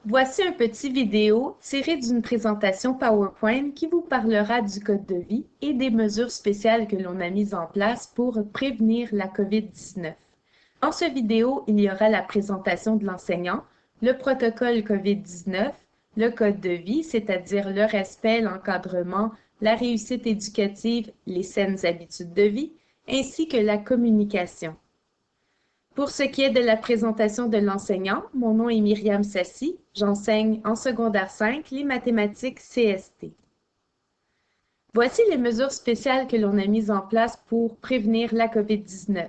Voici un petit vidéo tiré d'une présentation PowerPoint qui vous parlera du code de vie et des mesures spéciales que l'on a mises en place pour prévenir la COVID-19. Dans ce vidéo, il y aura la présentation de l'enseignant, le protocole COVID-19, le code de vie, c'est-à-dire le respect, l'encadrement, la réussite éducative, les saines habitudes de vie, ainsi que la communication. Pour ce qui est de la présentation de l'enseignant, mon nom est Myriam Sassi. J'enseigne en secondaire 5 les mathématiques CST. Voici les mesures spéciales que l'on a mises en place pour prévenir la COVID-19.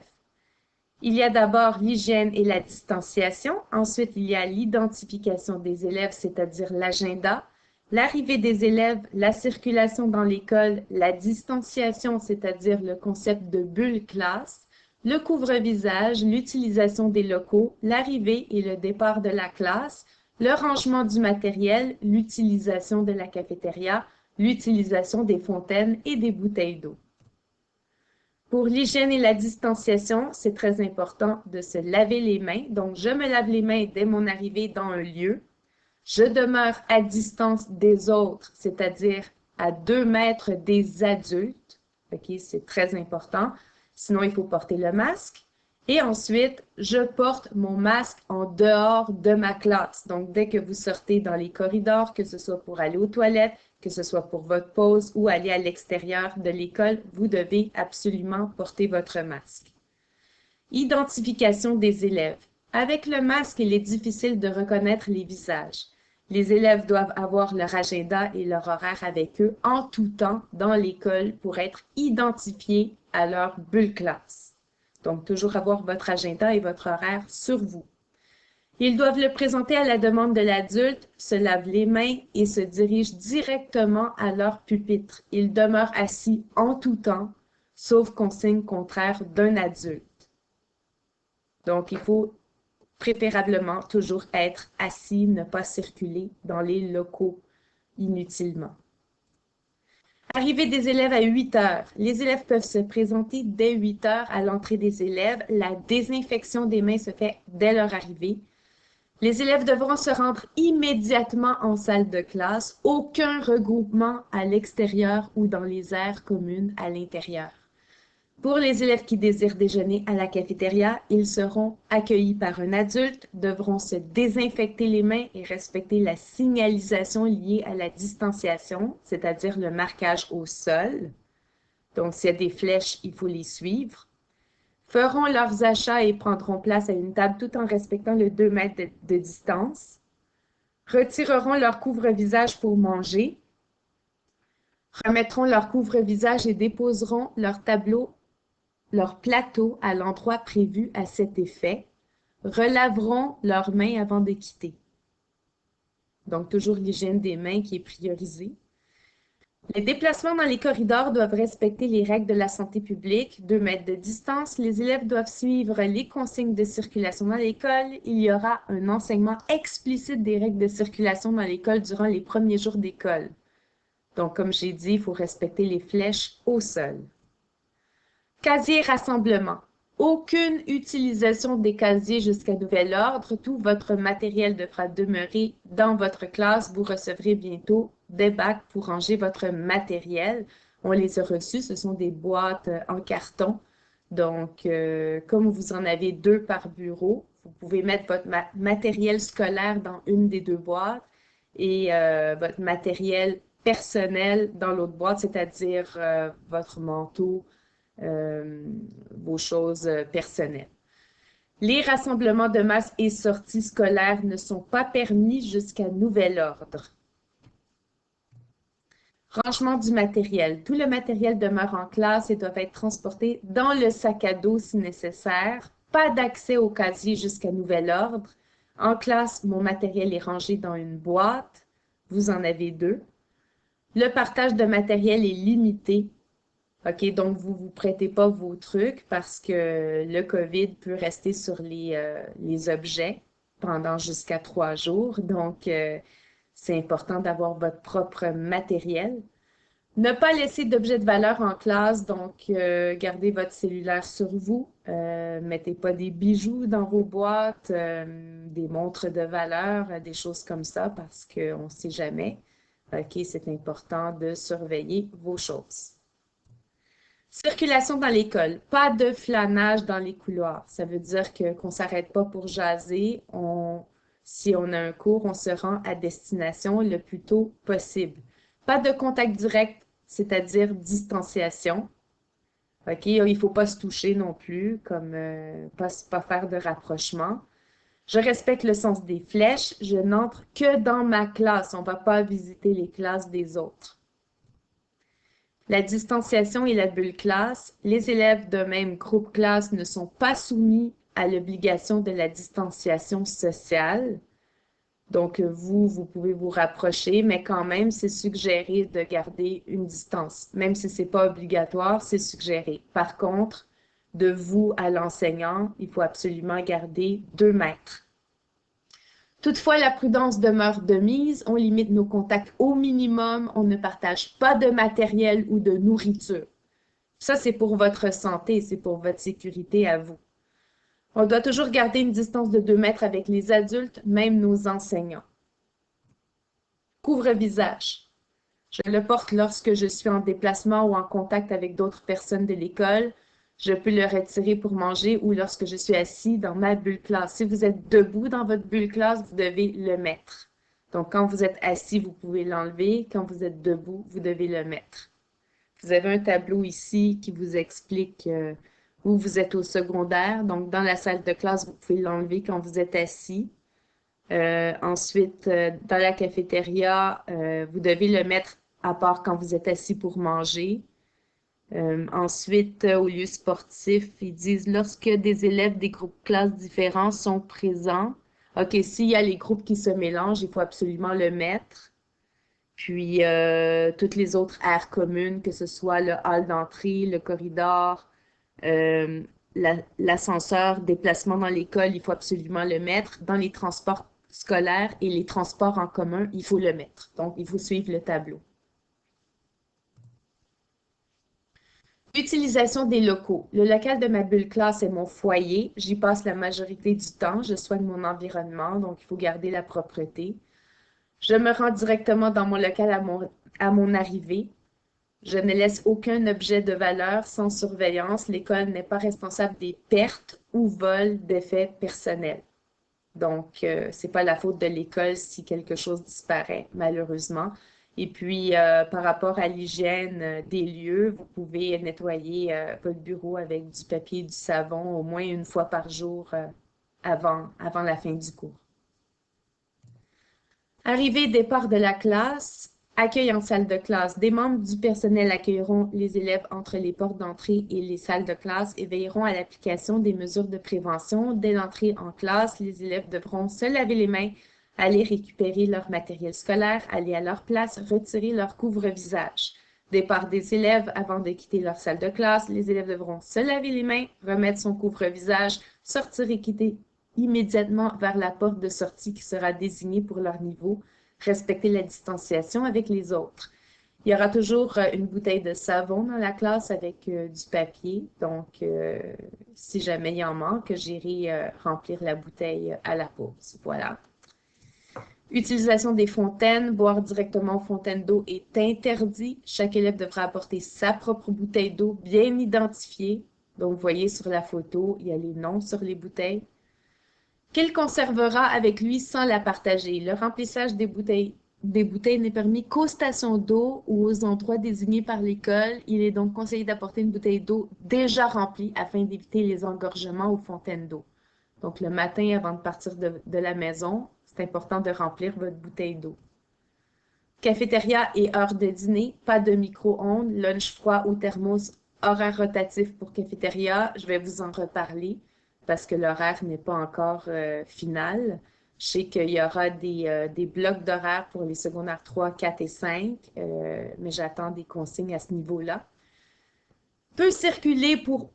Il y a d'abord l'hygiène et la distanciation. Ensuite, il y a l'identification des élèves, c'est-à-dire l'agenda, l'arrivée des élèves, la circulation dans l'école, la distanciation, c'est-à-dire le concept de bulle classe, le couvre-visage, l'utilisation des locaux, l'arrivée et le départ de la classe, le rangement du matériel, l'utilisation de la cafétéria, l'utilisation des fontaines et des bouteilles d'eau. Pour l'hygiène et la distanciation, c'est très important de se laver les mains. Donc, je me lave les mains dès mon arrivée dans un lieu. Je demeure à distance des autres, c'est-à-dire à 2 mètres des adultes. OK, c'est très important. Sinon, il faut porter le masque. Et ensuite, je porte mon masque en dehors de ma classe. Donc, dès que vous sortez dans les corridors, que ce soit pour aller aux toilettes, que ce soit pour votre pause ou aller à l'extérieur de l'école, vous devez absolument porter votre masque. Identification des élèves. Avec le masque, il est difficile de reconnaître les visages. Les élèves doivent avoir leur agenda et leur horaire avec eux en tout temps dans l'école pour être identifiés à leur bulle classe. Donc, toujours avoir votre agenda et votre horaire sur vous. Ils doivent le présenter à la demande de l'adulte, se lavent les mains et se dirigent directement à leur pupitre. Ils demeurent assis en tout temps, sauf consigne contraire d'un adulte. Donc, il faut préférablement toujours être assis, ne pas circuler dans les locaux inutilement. Arrivée des élèves à 8 heures. Les élèves peuvent se présenter dès 8 heures à l'entrée des élèves. La désinfection des mains se fait dès leur arrivée. Les élèves devront se rendre immédiatement en salle de classe. Aucun regroupement à l'extérieur ou dans les aires communes à l'intérieur. Pour les élèves qui désirent déjeuner à la cafétéria, ils seront accueillis par un adulte, devront se désinfecter les mains et respecter la signalisation liée à la distanciation, c'est-à-dire le marquage au sol. Donc, s'il y a des flèches, il faut les suivre. Feront leurs achats et prendront place à une table tout en respectant le 2 mètres de distance. Retireront leur couvre-visage pour manger. Remettront leur couvre-visage et déposeront leur plateau à l'endroit prévu à cet effet, relaveront leurs mains avant de quitter. Donc, toujours l'hygiène des mains qui est priorisée. Les déplacements dans les corridors doivent respecter les règles de la santé publique, 2 mètres de distance. Les élèves doivent suivre les consignes de circulation dans l'école. Il y aura un enseignement explicite des règles de circulation dans l'école durant les premiers jours d'école. Donc, comme j'ai dit, il faut respecter les flèches au sol. Casier rassemblement. Aucune utilisation des casiers jusqu'à nouvel ordre. Tout votre matériel devra demeurer dans votre classe. Vous recevrez bientôt des bacs pour ranger votre matériel. On les a reçus. Ce sont des boîtes en carton. Donc, comme vous en avez 2 par bureau, vous pouvez mettre votre matériel scolaire dans une des 2 boîtes et votre matériel personnel dans l'autre boîte, c'est-à-dire votre manteau, vos choses personnelles. Les rassemblements de masse et sorties scolaires ne sont pas permis jusqu'à nouvel ordre. Rangement du matériel. Tout le matériel demeure en classe et doit être transporté dans le sac à dos si nécessaire. Pas d'accès au casier jusqu'à nouvel ordre. En classe, mon matériel est rangé dans une boîte. Vous en avez 2. Le partage de matériel est limité. OK, donc vous ne vous prêtez pas vos trucs parce que le COVID peut rester sur les objets pendant jusqu'à 3 jours. Donc, c'est important d'avoir votre propre matériel. Ne pas laisser d'objets de valeur en classe, donc gardez votre cellulaire sur vous. Mettez pas des bijoux dans vos boîtes, des montres de valeur, des choses comme ça, parce qu'on ne sait jamais. OK, c'est important de surveiller vos choses. Circulation dans l'école. Pas de flânage dans les couloirs. Ça veut dire qu'on ne s'arrête pas pour jaser. Si on a un cours, on se rend à destination le plus tôt possible. Pas de contact direct, c'est-à-dire distanciation. OK, il ne faut pas se toucher non plus, comme pas faire de rapprochement. Je respecte le sens des flèches. Je n'entre que dans ma classe. On ne va pas visiter les classes des autres. La distanciation et la bulle classe. Les élèves d'un même groupe classe ne sont pas soumis à l'obligation de la distanciation sociale. Donc, vous pouvez vous rapprocher, mais quand même, c'est suggéré de garder une distance. Même si ce n'est pas obligatoire, c'est suggéré. Par contre, de vous à l'enseignant, il faut absolument garder 2 mètres. Toutefois, la prudence demeure de mise. On limite nos contacts au minimum. On ne partage pas de matériel ou de nourriture. Ça, c'est pour votre santé, c'est pour votre sécurité à vous. On doit toujours garder une distance de 2 mètres avec les adultes, même nos enseignants. Couvre-visage. Je le porte lorsque je suis en déplacement ou en contact avec d'autres personnes de l'école. Je peux le retirer pour manger ou lorsque je suis assis dans ma bulle classe. Si vous êtes debout dans votre bulle classe, vous devez le mettre. Donc, quand vous êtes assis, vous pouvez l'enlever. Quand vous êtes debout, vous devez le mettre. Vous avez un tableau ici qui vous explique où vous êtes au secondaire. Donc, dans la salle de classe, vous pouvez l'enlever quand vous êtes assis. Ensuite, dans la cafétéria, vous devez le mettre à part quand vous êtes assis pour manger. Ensuite, au lieu sportif, ils disent lorsque des élèves des groupes classes différents sont présents. OK, s'il y a les groupes qui se mélangent, il faut absolument le mettre. Puis, toutes les autres aires communes, que ce soit le hall d'entrée, le corridor, l'ascenseur, déplacement dans l'école, il faut absolument le mettre. Dans les transports scolaires et les transports en commun, il faut le mettre. Donc, il faut suivre le tableau. Utilisation des locaux. Le local de ma bulle classe est mon foyer. J'y passe la majorité du temps. Je soigne mon environnement, donc il faut garder la propreté. Je me rends directement dans mon local à mon arrivée. Je ne laisse aucun objet de valeur sans surveillance. L'école n'est pas responsable des pertes ou vols d'effets personnels. Donc, ce n'est pas la faute de l'école si quelque chose disparaît, malheureusement. Et puis, par rapport à l'hygiène des lieux, vous pouvez nettoyer votre bureau avec du papier et du savon au moins 1 fois par jour avant la fin du cours. Arrivée et départ de la classe. Accueil en salle de classe. Des membres du personnel accueilleront les élèves entre les portes d'entrée et les salles de classe et veilleront à l'application des mesures de prévention. Dès l'entrée en classe, les élèves devront se laver les mains, aller récupérer leur matériel scolaire, aller à leur place, retirer leur couvre-visage. Départ des élèves avant de quitter leur salle de classe, les élèves devront se laver les mains, remettre son couvre-visage, sortir et quitter immédiatement vers la porte de sortie qui sera désignée pour leur niveau, respecter la distanciation avec les autres. Il y aura toujours une bouteille de savon dans la classe avec du papier. Donc, si jamais il en manque, j'irai remplir la bouteille à la pause. Voilà. Utilisation des fontaines. Boire directement aux fontaines d'eau est interdit. Chaque élève devra apporter sa propre bouteille d'eau bien identifiée. Donc, vous voyez sur la photo, il y a les noms sur les bouteilles. Qu'il conservera avec lui sans la partager. Le remplissage des bouteilles n'est permis qu'aux stations d'eau ou aux endroits désignés par l'école. Il est donc conseillé d'apporter une bouteille d'eau déjà remplie afin d'éviter les engorgements aux fontaines d'eau. Donc, le matin, avant de partir de la maison, c'est important de remplir votre bouteille d'eau. Cafétéria et heure de dîner, pas de micro-ondes, lunch froid ou thermos, horaire rotatif pour cafétéria. Je vais vous en reparler parce que l'horaire n'est pas encore final. Je sais qu'il y aura des blocs d'horaire pour les secondaires 3, 4 et 5, mais j'attends des consignes à ce niveau-là. Peut circuler pour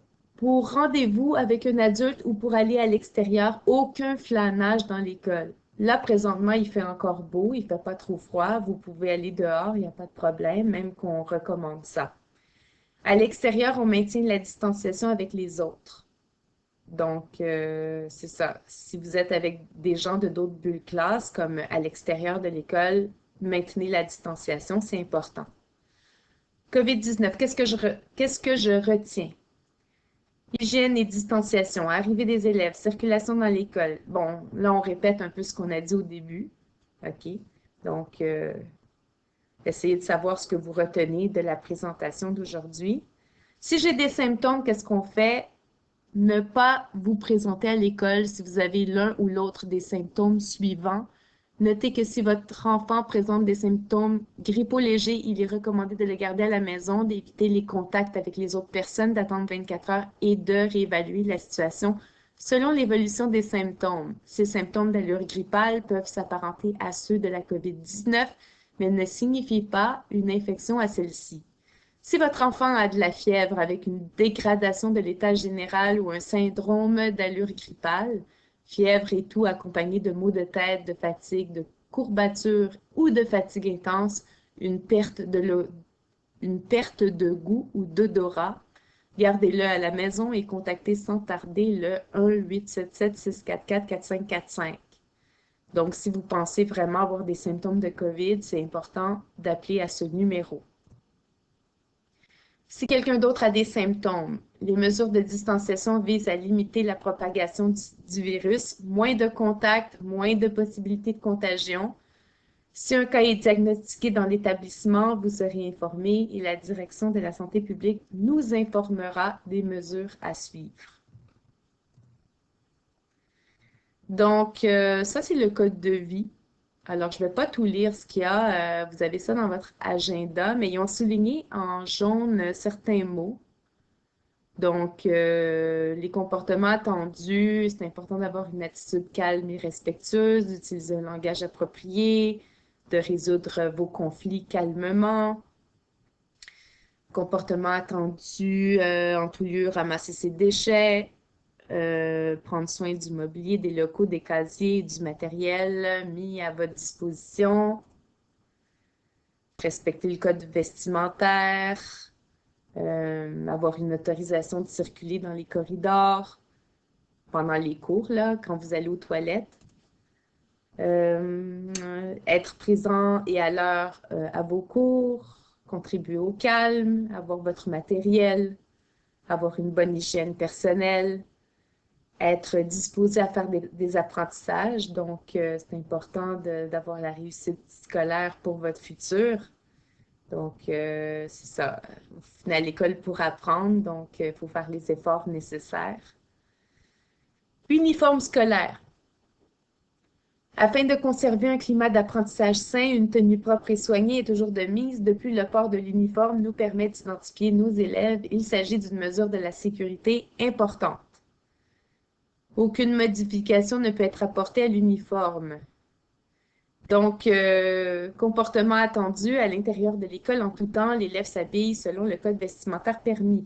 rendez-vous avec un adulte ou pour aller à l'extérieur, aucun flânage dans l'école. Là, présentement, il fait encore beau, il fait pas trop froid. Vous pouvez aller dehors, il n'y a pas de problème, même qu'on recommande ça. À l'extérieur, on maintient la distanciation avec les autres. Donc, c'est ça. Si vous êtes avec des gens de d'autres bulles classe, comme à l'extérieur de l'école, maintenez la distanciation, c'est important. COVID-19, qu'est-ce que je retiens? Hygiène et distanciation, arrivée des élèves, circulation dans l'école. Bon, là, on répète un peu ce qu'on a dit au début. OK? Donc, essayez de savoir ce que vous retenez de la présentation d'aujourd'hui. Si j'ai des symptômes, qu'est-ce qu'on fait? Ne pas vous présenter à l'école si vous avez l'un ou l'autre des symptômes suivants. Notez que si votre enfant présente des symptômes grippaux légers, il est recommandé de le garder à la maison, d'éviter les contacts avec les autres personnes, d'attendre 24 heures et de réévaluer la situation selon l'évolution des symptômes. Ces symptômes d'allure grippale peuvent s'apparenter à ceux de la COVID-19, mais ne signifient pas une infection à celle-ci. Si votre enfant a de la fièvre avec une dégradation de l'état général ou un syndrome d'allure grippale, fièvre et tout accompagné de maux de tête, de fatigue, de courbatures ou de fatigue intense, une perte de goût ou d'odorat, gardez-le à la maison et contactez sans tarder le 1-877-644-4545. Donc, si vous pensez vraiment avoir des symptômes de COVID, c'est important d'appeler à ce numéro. Si quelqu'un d'autre a des symptômes, les mesures de distanciation visent à limiter la propagation du virus, moins de contacts, moins de possibilités de contagion. Si un cas est diagnostiqué dans l'établissement, vous serez informé et la direction de la santé publique nous informera des mesures à suivre. Donc, ça, c'est le code de vie. Alors, je ne vais pas tout lire ce qu'il y a. Vous avez ça dans votre agenda, mais ils ont souligné en jaune certains mots. Donc, les comportements attendus, c'est important d'avoir une attitude calme et respectueuse, d'utiliser un langage approprié, de résoudre vos conflits calmement. Comportement attendu, en tout lieu, ramasser ses déchets, prendre soin du mobilier, des locaux, des casiers, du matériel mis à votre disposition, respecter le code vestimentaire, avoir une autorisation de circuler dans les corridors pendant les cours, là, quand vous allez aux toilettes. Être présent et à l'heure à vos cours, contribuer au calme, avoir votre matériel, avoir une bonne hygiène personnelle, être disposé à faire des apprentissages. Donc, c'est important d'avoir la réussite scolaire pour votre futur. Donc, c'est ça. Vous venez à l'école pour apprendre, donc il faut faire les efforts nécessaires. Uniforme scolaire. Afin de conserver un climat d'apprentissage sain, une tenue propre et soignée est toujours de mise. Depuis, le port de l'uniforme nous permet d'identifier nos élèves. Il s'agit d'une mesure de la sécurité importante. Aucune modification ne peut être apportée à l'uniforme. Donc, comportement attendu à l'intérieur de l'école en tout temps, l'élève s'habille selon le code vestimentaire permis.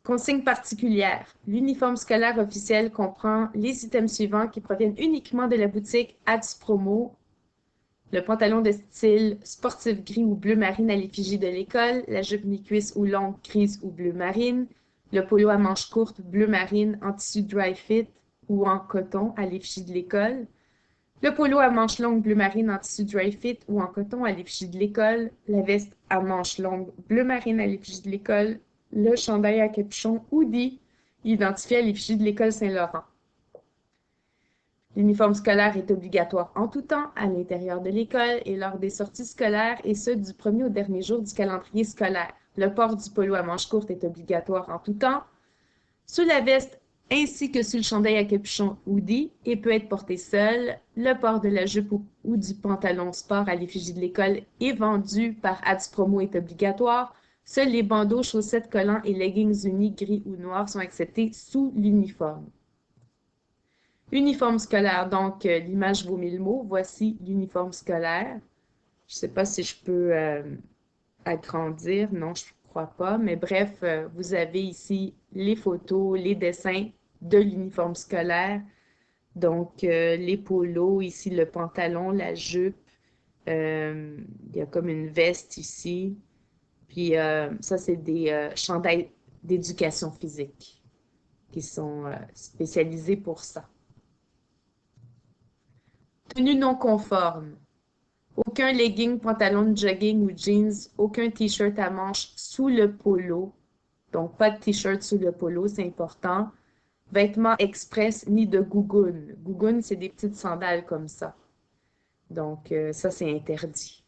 Consigne particulière. L'uniforme scolaire officiel comprend les items suivants qui proviennent uniquement de la boutique Ads Promo. Le pantalon de style sportif gris ou bleu marine à l'effigie de l'école, la jupe mi-cuisse ou longue grise ou bleu marine, le polo à manches courtes bleu marine en tissu dry fit ou en coton à l'effigie de l'école, le polo à manches longues bleu marine en tissu dry fit ou en coton à l'effigie de l'école, la veste à manches longues bleu marine à l'effigie de l'école, le chandail à capuchon hoodie identifié à l'effigie de l'école Saint-Laurent. L'uniforme scolaire est obligatoire en tout temps à l'intérieur de l'école et lors des sorties scolaires et ce du premier au dernier jour du calendrier scolaire. Le port du polo à manches courtes est obligatoire en tout temps, sous la veste ainsi que sous le chandail à capuchon hoodie et peut être porté seul. Le port de la jupe ou du pantalon sport à l'effigie de l'école est vendu par Ads Promo est obligatoire. Seuls les bandeaux, chaussettes, collants et leggings unis gris ou noirs sont acceptés sous l'uniforme. Uniforme scolaire, donc l'image vaut 1000 mots. Voici l'uniforme scolaire. Je ne sais pas si je peux agrandir, non, je ne crois pas, mais bref, vous avez ici les photos, les dessins de l'uniforme scolaire. Donc, les polos, ici le pantalon, la jupe, il y a comme une veste ici. Puis ça, c'est des chandails d'éducation physique qui sont spécialisés pour ça. Tenue non conforme. Aucun legging, pantalon de jogging ou jeans, aucun t-shirt à manches sous le polo. Donc, pas de t-shirt sous le polo, c'est important. Vêtements express ni de gougoune. Gougoune, c'est des petites sandales comme ça. Donc, ça, c'est interdit.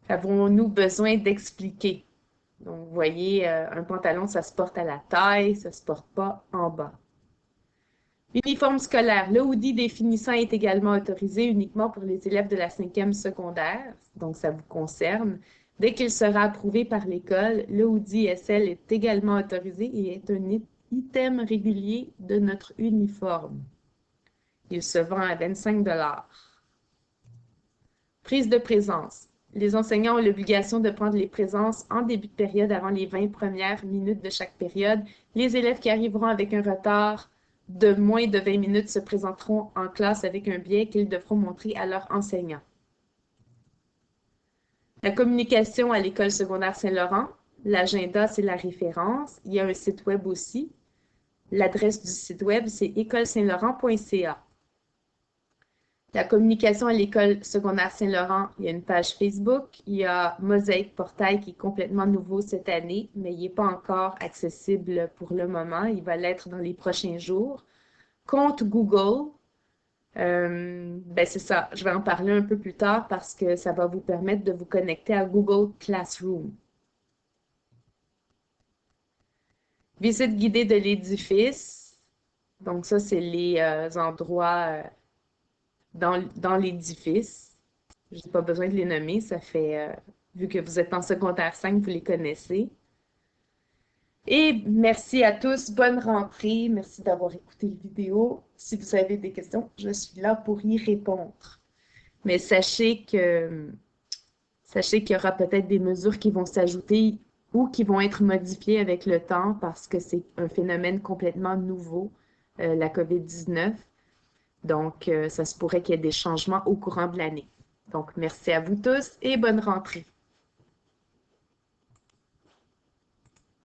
Avons-nous besoin d'expliquer? Donc, vous voyez, un pantalon, ça se porte à la taille, ça se porte pas en bas. Uniforme scolaire. Le hoodie définissant est également autorisé uniquement pour les élèves de la 5e secondaire, donc ça vous concerne. Dès qu'il sera approuvé par l'école, le hoodie SL est également autorisé et est un item régulier de notre uniforme. Il se vend à 25 $. Prise de présence. Les enseignants ont l'obligation de prendre les présences en début de période avant les 20 premières minutes de chaque période. Les élèves qui arriveront avec un retard de moins de 20 minutes se présenteront en classe avec un billet qu'ils devront montrer à leur enseignant. La communication à l'école secondaire Saint-Laurent. L'agenda, c'est la référence. Il y a un site web aussi. L'adresse du site web, c'est écolesaintlaurent.ca. La communication à l'école secondaire Saint-Laurent, il y a une page Facebook. Il y a Mosaïque Portail qui est complètement nouveau cette année, mais il n'est pas encore accessible pour le moment. Il va l'être dans les prochains jours. Compte Google, ben c'est ça. Je vais en parler un peu plus tard parce que ça va vous permettre de vous connecter à Google Classroom. Visite guidée de l'édifice. Donc ça, c'est les endroits dans l'édifice. Je n'ai pas besoin de les nommer, ça fait, vu que vous êtes en secondaire 5, vous les connaissez. Et merci à tous, bonne rentrée, merci d'avoir écouté la vidéo. Si vous avez des questions, je suis là pour y répondre. Mais sachez qu'il y aura peut-être des mesures qui vont s'ajouter ou qui vont être modifiées avec le temps parce que c'est un phénomène complètement nouveau, la COVID-19. Donc, ça se pourrait qu'il y ait des changements au courant de l'année. Donc, merci à vous tous et bonne rentrée.